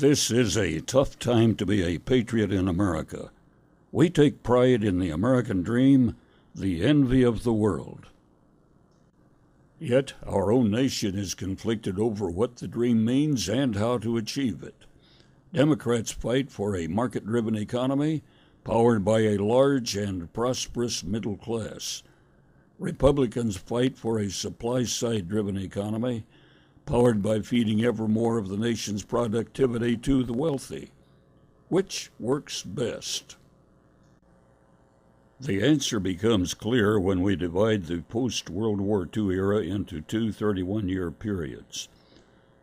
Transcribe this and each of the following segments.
This is a tough time to be a patriot in America. We take pride in the American dream, the envy of the world. Yet our own nation is conflicted over what the dream means and how to achieve it. Democrats fight for a market-driven economy powered by a large and prosperous middle class. Republicans fight for a supply-side-driven economy powered by feeding ever more of the nation's productivity to the wealthy. Which works best? The answer becomes clear when we divide the post-World War II era into two 31-year periods.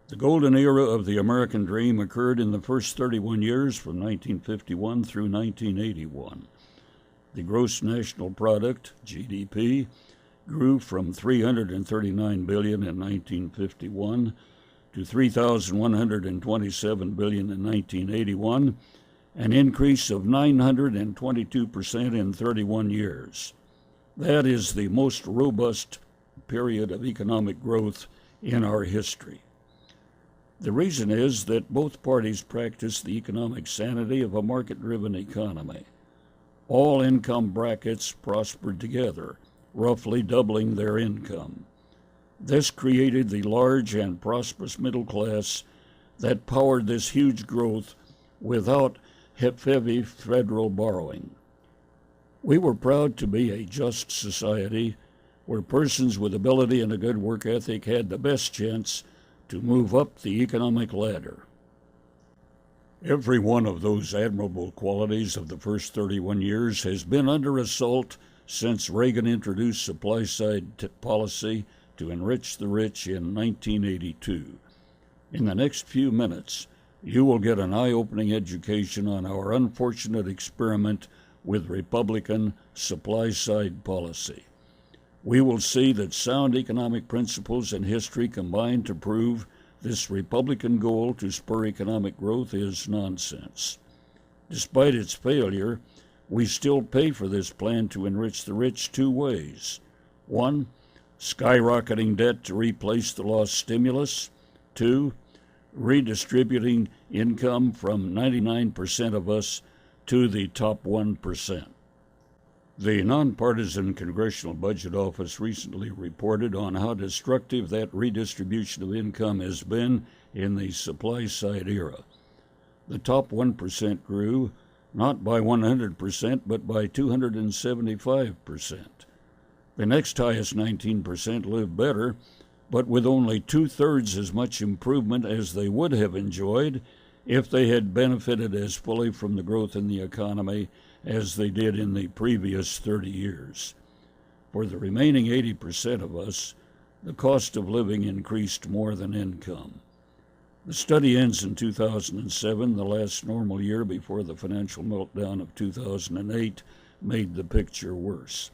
The golden era of the American dream occurred in the first 31 years from 1951 through 1981. The gross national product, GDP, grew from $339 billion in 1951 to $3,127 billion in 1981, an increase of 922% in 31 years. That is the most robust period of economic growth in our history. The reason is that both parties practice the economic sanity of a market-driven economy. All income brackets prospered together, roughly doubling their income. This created the large and prosperous middle class that powered this huge growth without heavy federal borrowing. We were proud to be a just society where persons with ability and a good work ethic had the best chance to move up the economic ladder. Every one of those admirable qualities of the first 31 years has been under assault since Reagan introduced supply-side policy to enrich the rich in 1982. In the next few minutes, you will get an eye-opening education on our unfortunate experiment with Republican supply-side policy. We will see that sound economic principles and history combine to prove this Republican goal to spur economic growth is nonsense. Despite its failure, we still pay for this plan to enrich the rich two ways. One, skyrocketing debt to replace the lost stimulus. Two, redistributing income from 99% of us to the top 1%. The Nonpartisan Congressional Budget Office recently reported on how destructive that redistribution of income has been in the supply-side era. The top 1% grew not by 100%, but by 275%. The next highest 19% lived better, but with only two-thirds as much improvement as they would have enjoyed if they had benefited as fully from the growth in the economy as they did in the previous 30 years. For the remaining 80% of us, the cost of living increased more than income. The study ends in 2007, the last normal year before the financial meltdown of 2008 made the picture worse.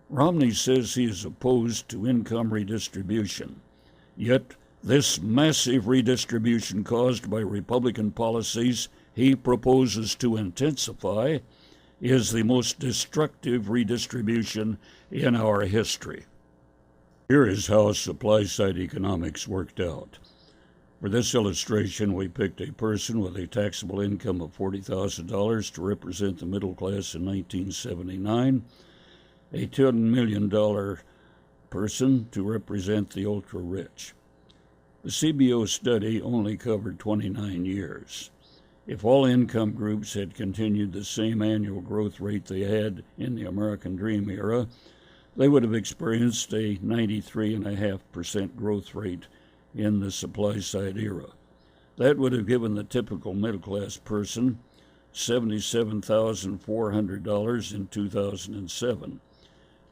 Romney says he is opposed to income redistribution, yet this massive redistribution caused by Republican policies he proposes to intensify is the most destructive redistribution in our history. Here is how supply-side economics worked out. For this illustration, we picked a person with a taxable income of $40,000 to represent the middle class in 1979, a $10 million person to represent the ultra-rich. The CBO study only covered 29 years. If all income groups had continued the same annual growth rate they had in the American Dream era, they would have experienced a 93.5% growth rate in the supply-side era. That would have given the typical middle-class person $77,400 in 2007.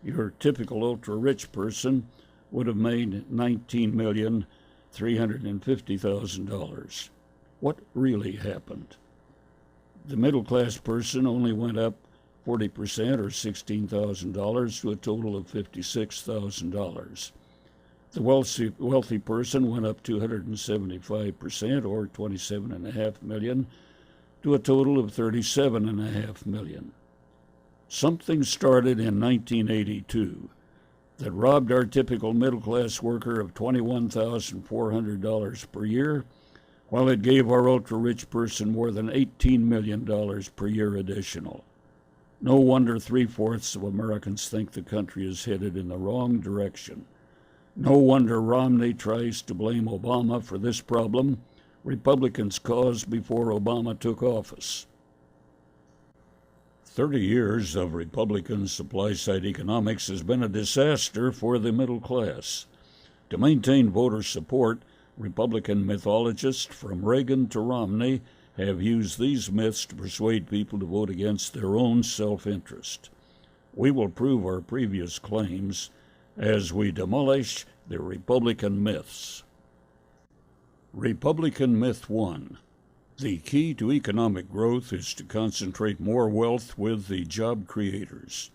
Your typical ultra-rich person would have made $19,350,000. What really happened? The middle-class person only went up 40% or $16,000 to a total of $56,000. The wealthy person went up 275% or $27.5 million to a total of $37.5 million. Something started in 1982 that robbed our typical middle-class worker of $21,400 per year while it gave our ultra-rich person more than $18 million per year additional. No wonder three-fourths of Americans think the country is headed in the wrong direction. No wonder Romney tries to blame Obama for this problem Republicans caused before Obama took office. 30 years of Republican supply-side economics has been a disaster for the middle class. To maintain voter support, Republican mythologists from Reagan to Romney have used these myths to persuade people to vote against their own self-interest. We will prove our previous claims as we demolish the Republican myths. Republican Myth 1. The key to economic growth is to concentrate more wealth with the job creators.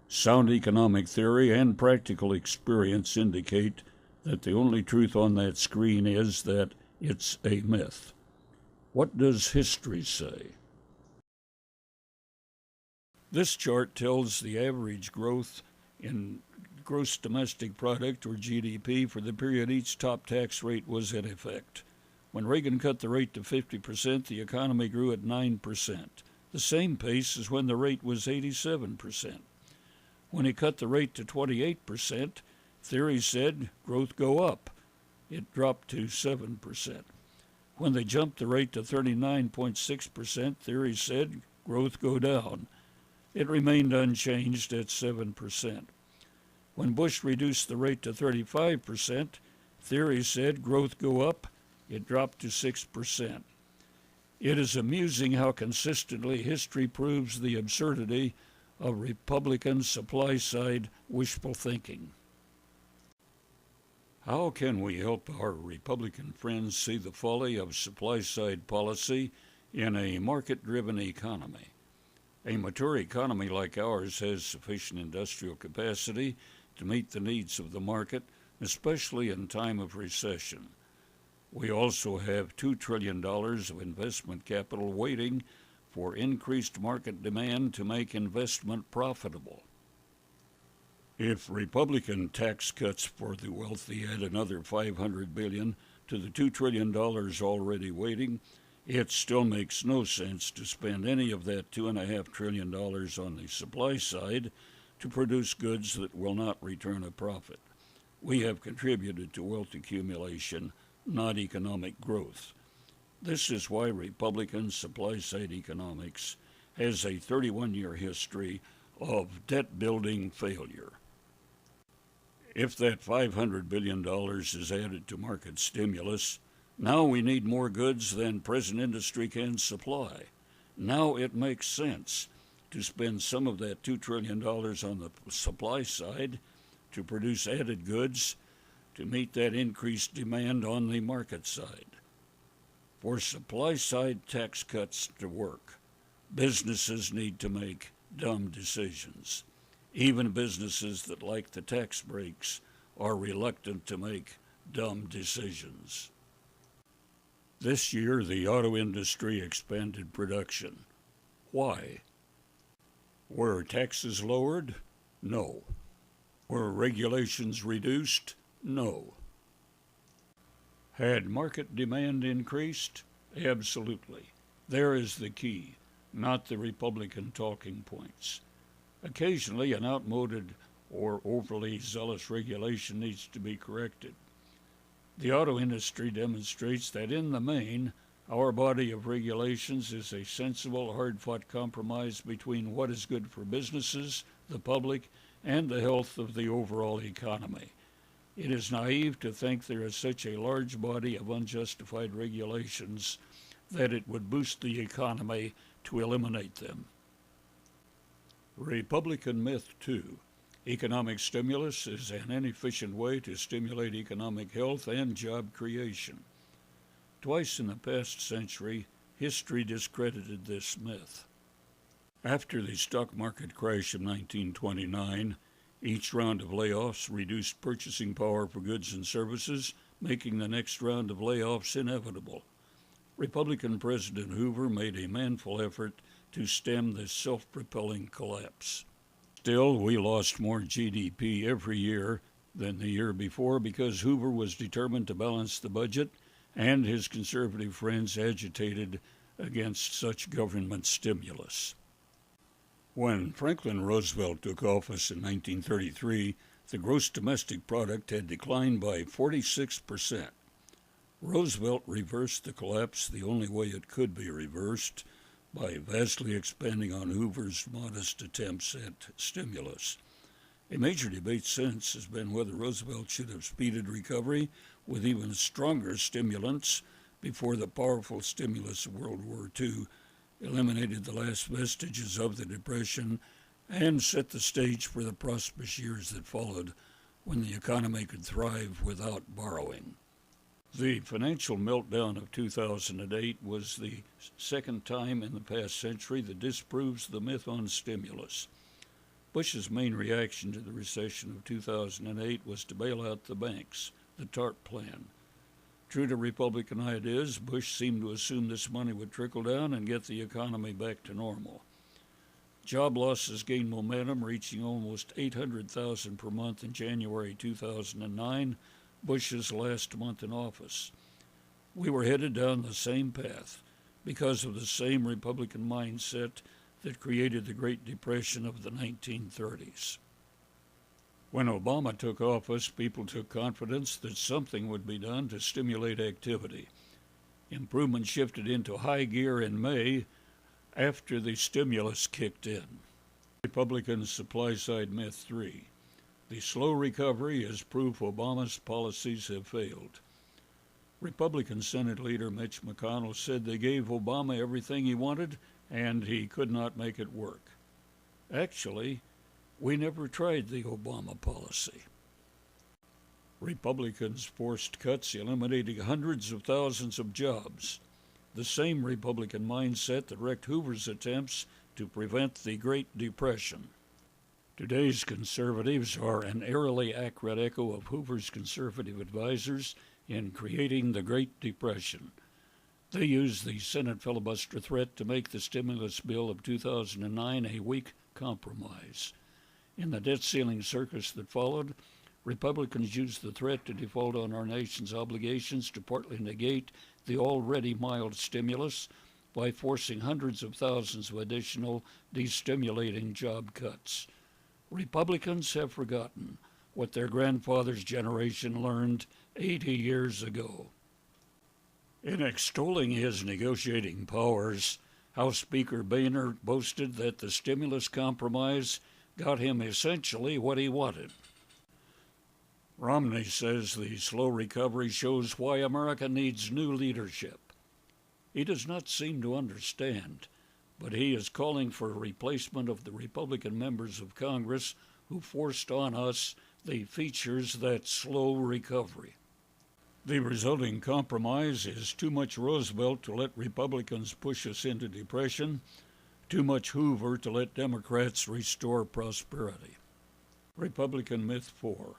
Sound economic theory and practical experience indicate that the only truth on that screen is that it's a myth. What does history say? This chart tells the average growth in gross domestic product, or GDP, for the period each top tax rate was in effect. When Reagan cut the rate to 50%, the economy grew at 9%, the same pace as when the rate was 87%. When he cut the rate to 28%, theory said growth go up. It dropped to 7%. When they jumped the rate to 39.6%, theory said growth go down. It remained unchanged at 7%. When Bush reduced the rate to 35%, theory said growth go up. It dropped to 6%. It is amusing how consistently history proves the absurdity of Republican supply-side wishful thinking. How can we help our Republican friends see the folly of supply-side policy in a market-driven economy? A mature economy like ours has sufficient industrial capacity to meet the needs of the market, especially in time of recession. We also have $2 trillion of investment capital waiting for increased market demand to make investment profitable. If Republican tax cuts for the wealthy add another $500 billion to the $2 trillion already waiting, it still makes no sense to spend any of that $2.5 trillion on the supply side to produce goods that will not return a profit. We have contributed to wealth accumulation, not economic growth. This is why Republican supply-side economics has a 31-year history of debt-building failure. If that $500 billion is added to market stimulus, now we need more goods than present industry can supply. Now it makes sense to spend some of that $2 trillion on the supply side to produce added goods to meet that increased demand on the market side. For supply-side tax cuts to work, businesses need to make dumb decisions. Even businesses that like the tax breaks are reluctant to make dumb decisions. This year, the auto industry expanded production. Why? Were taxes lowered? No. Were regulations reduced? No. Had market demand increased? Absolutely. There is the key, not the Republican talking points. Occasionally, an outmoded or overly zealous regulation needs to be corrected. The auto industry demonstrates that in the main, our body of regulations is a sensible, hard-fought compromise between what is good for businesses, the public, and the health of the overall economy. It is naive to think there is such a large body of unjustified regulations that it would boost the economy to eliminate them. Republican Myth 2. Economic stimulus is an inefficient way to stimulate economic health and job creation. Twice in the past century, history discredited this myth. After the stock market crash of 1929, each round of layoffs reduced purchasing power for goods and services, making the next round of layoffs inevitable. Republican President Hoover made a manful effort to stem this self-propelling collapse. Still, we lost more GDP every year than the year before because Hoover was determined to balance the budget and his conservative friends agitated against such government stimulus. When Franklin Roosevelt took office in 1933, the gross domestic product had declined by 46%. Roosevelt reversed the collapse the only way it could be reversed, by vastly expanding on Hoover's modest attempts at stimulus. A major debate since has been whether Roosevelt should have speeded recovery with even stronger stimulants before the powerful stimulus of World War II eliminated the last vestiges of the Depression and set the stage for the prosperous years that followed, when the economy could thrive without borrowing. The financial meltdown of 2008 was the second time in the past century that disproves the myth on stimulus. Bush's main reaction to the recession of 2008 was to bail out the banks, the TARP plan. True to Republican ideas, Bush seemed to assume this money would trickle down and get the economy back to normal. Job losses gained momentum, reaching almost 800,000 per month in January 2009, Bush's last month in office. We were headed down the same path because of the same Republican mindset that created the Great Depression of the 1930s. When Obama took office, people took confidence that something would be done to stimulate activity. Improvement shifted into high gear in May after the stimulus kicked in. Republicans' supply-side myth 3. The slow recovery is proof Obama's policies have failed. Republican Senate leader Mitch McConnell said they gave Obama everything he wanted and he could not make it work. Actually, we never tried the Obama policy. Republicans forced cuts eliminating hundreds of thousands of jobs, the same Republican mindset that wrecked Hoover's attempts to prevent the Great Depression. Today's conservatives are an eerily accurate echo of Hoover's conservative advisors in creating the Great Depression. They used the Senate filibuster threat to make the stimulus bill of 2009 a weak compromise. In the debt ceiling circus that followed, Republicans used the threat to default on our nation's obligations to partly negate the already mild stimulus by forcing hundreds of thousands of additional destimulating job cuts. Republicans have forgotten what their grandfather's generation learned 80 years ago. In extolling his negotiating powers, House Speaker Boehner boasted that the stimulus compromise got him essentially what he wanted. Romney says the slow recovery shows why America needs new leadership. He does not seem to understand, but he is calling for a replacement of the Republican members of Congress who forced on us the features that slow recovery. The resulting compromise is too much Roosevelt to let Republicans push us into depression, too much Hoover to let Democrats restore prosperity. Republican myth 4.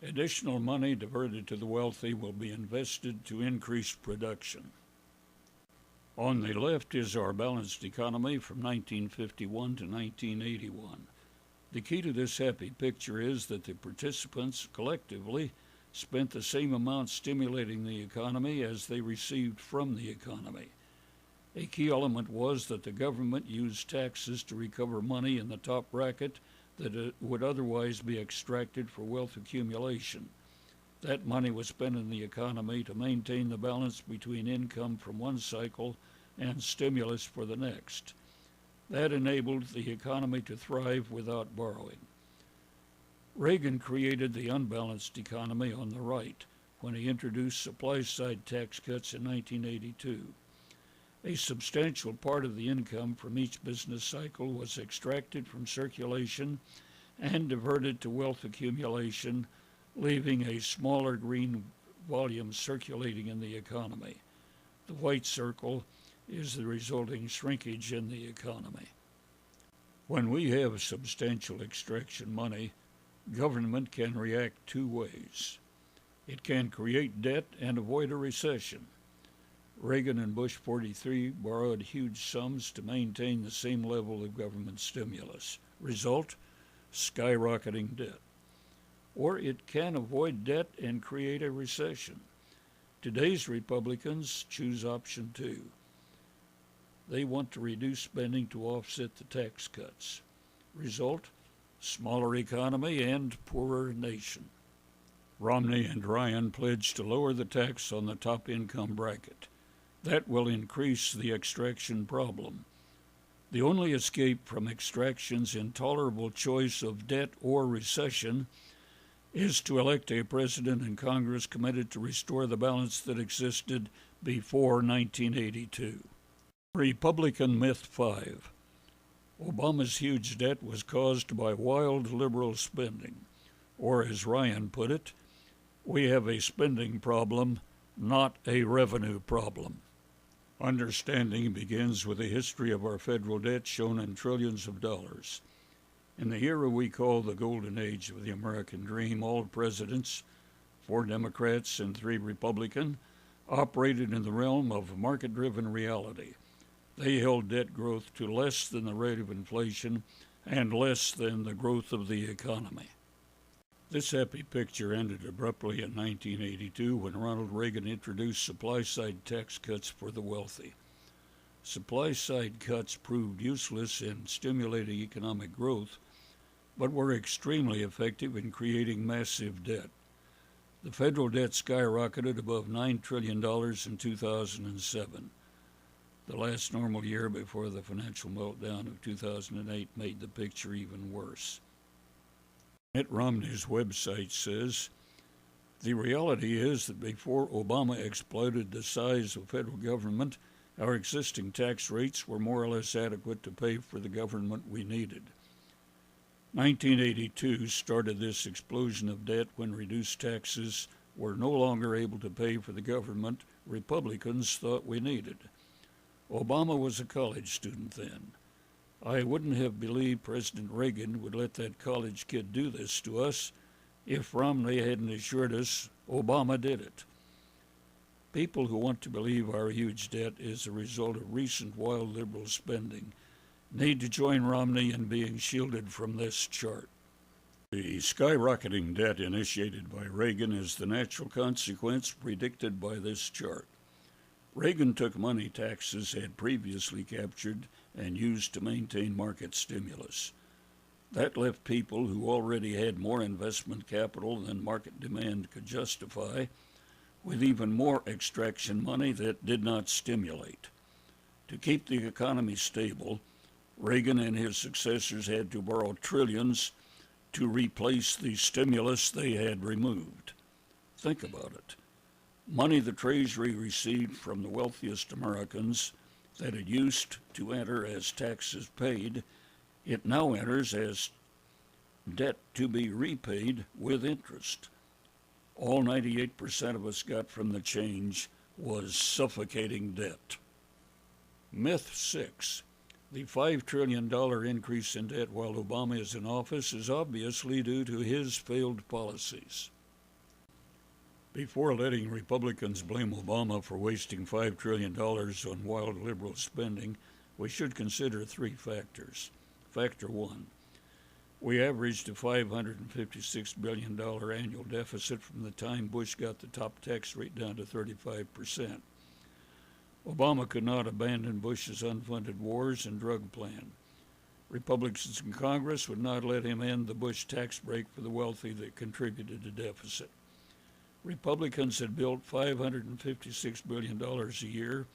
Additional money diverted to the wealthy will be invested to increase production. On the left is our balanced economy from 1951 to 1981. The key to this happy picture is that the participants collectively spent the same amount stimulating the economy as they received from the economy. A key element was that the government used taxes to recover money in the top bracket that would otherwise be extracted for wealth accumulation. That money was spent in the economy to maintain the balance between income from one cycle and stimulus for the next. That enabled the economy to thrive without borrowing. Reagan created the unbalanced economy on the right when he introduced supply-side tax cuts in 1982. A substantial part of the income from each business cycle was extracted from circulation and diverted to wealth accumulation, leaving a smaller green volume circulating in the economy. The white circle is the resulting shrinkage in the economy. When we have substantial extraction money, government can react two ways. It can create debt and avoid a recession. Reagan and Bush 43 borrowed huge sums to maintain the same level of government stimulus. Result, skyrocketing debt. Or it can avoid debt and create a recession. Today's Republicans choose option 2. They want to reduce spending to offset the tax cuts. Result, smaller economy and poorer nation. Romney and Ryan pledged to lower the tax on the top income bracket. That will increase the extraction problem. The only escape from extraction's intolerable choice of debt or recession is to elect a president and Congress committed to restore the balance that existed before 1982. Republican Myth 5. Obama's huge debt was caused by wild liberal spending. Or as Ryan put it, we have a spending problem, not a revenue problem. Understanding begins with a history of our federal debt shown in trillions of dollars. In the era we call the golden age of the American dream, all presidents, 4 Democrats and 3 Republican, operated in the realm of market-driven reality. They held debt growth to less than the rate of inflation and less than the growth of the economy. This happy picture ended abruptly in 1982 when Ronald Reagan introduced supply-side tax cuts for the wealthy. Supply-side cuts proved useless in stimulating economic growth, but were extremely effective in creating massive debt. The federal debt skyrocketed above $9 trillion in 2007. The last normal year before the financial meltdown of 2008 made the picture even worse. Mitt Romney's website says, "The reality is that before Obama exploited the size of federal government, our existing tax rates were more or less adequate to pay for the government we needed." 1982 started this explosion of debt when reduced taxes were no longer able to pay for the government Republicans thought we needed. Obama was a college student then. I wouldn't have believed President Reagan would let that college kid do this to us if Romney hadn't assured us Obama did it. People who want to believe our huge debt is a result of recent wild liberal spending need to join Romney in being shielded from this chart. The skyrocketing debt initiated by Reagan is the natural consequence predicted by this chart. Reagan took money taxes had previously captured and used to maintain market stimulus. That left people who already had more investment capital than market demand could justify with even more extraction money that did not stimulate. To keep the economy stable, Reagan and his successors had to borrow trillions to replace the stimulus they had removed. Think about it. Money the Treasury received from the wealthiest Americans that it used to enter as taxes paid, it now enters as debt to be repaid with interest. All 98% of us got from the change was suffocating debt. Myth 6. The $5 trillion increase in debt while Obama is in office is obviously due to his failed policies. Before letting Republicans blame Obama for wasting $5 trillion on wild liberal spending, we should consider 3 factors. Factor 1. We averaged a $556 billion annual deficit from the time Bush got the top tax rate down to 35%. Obama could not abandon Bush's unfunded wars and drug plan. Republicans in Congress would not let him end the Bush tax break for the wealthy that contributed to deficit. Republicans had built $556 billion a year,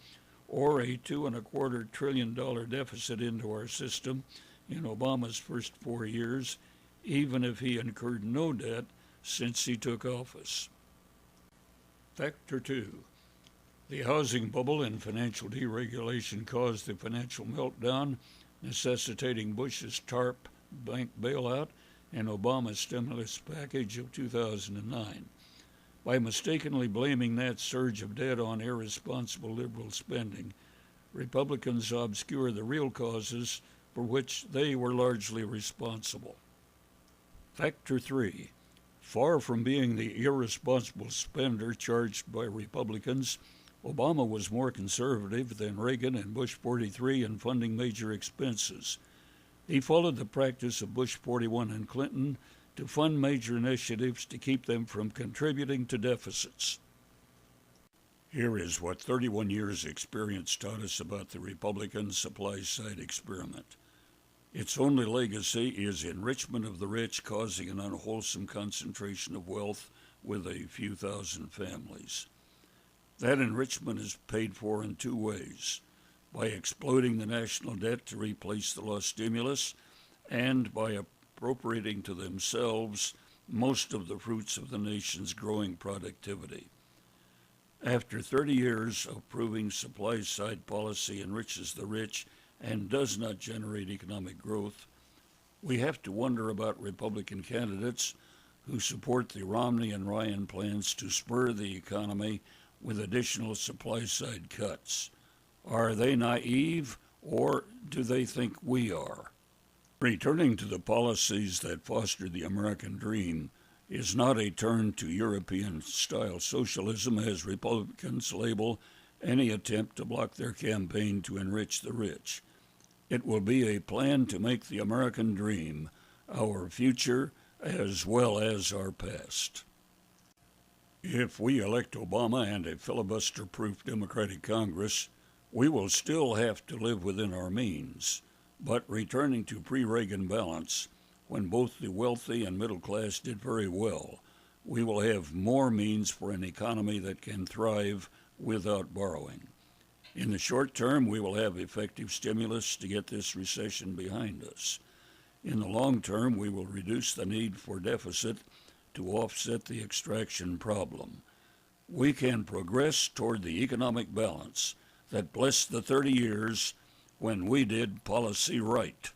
or a $2.25 trillion deficit into our system in Obama's first 4 years, even if he incurred no debt since he took office. Factor 2. The housing bubble and financial deregulation caused the financial meltdown, necessitating Bush's TARP bank bailout and Obama's stimulus package of 2009. By mistakenly blaming that surge of debt on irresponsible liberal spending, Republicans obscure the real causes for which they were largely responsible. Factor 3. Far from being the irresponsible spender charged by Republicans, Obama was more conservative than Reagan and Bush 43 in funding major expenses. He followed the practice of Bush 41 and Clinton to fund major initiatives to keep them from contributing to deficits. Here is what 31 years' experience taught us about the Republican supply-side experiment. Its only legacy is enrichment of the rich, causing an unwholesome concentration of wealth with a few thousand families. That enrichment is paid for in two ways: by exploding the national debt to replace the lost stimulus, and by appropriating to themselves most of the fruits of the nation's growing productivity. After 30 years of proving supply-side policy enriches the rich and does not generate economic growth, we have to wonder about Republican candidates who support the Romney and Ryan plans to spur the economy with additional supply-side cuts. Are they naive, or do they think we are? Returning to the policies that foster the American dream is not a turn to European-style socialism, as Republicans label any attempt to block their campaign to enrich the rich. It will be a plan to make the American dream our future as well as our past. If we elect Obama and a filibuster-proof Democratic Congress, we will still have to live within our means. But returning to pre-Reagan balance, when both the wealthy and middle class did very well, we will have more means for an economy that can thrive without borrowing. In the short term, we will have effective stimulus to get this recession behind us. In the long term, we will reduce the need for deficit to offset the extraction problem. We can progress toward the economic balance that blessed the 30 years when we did policy right.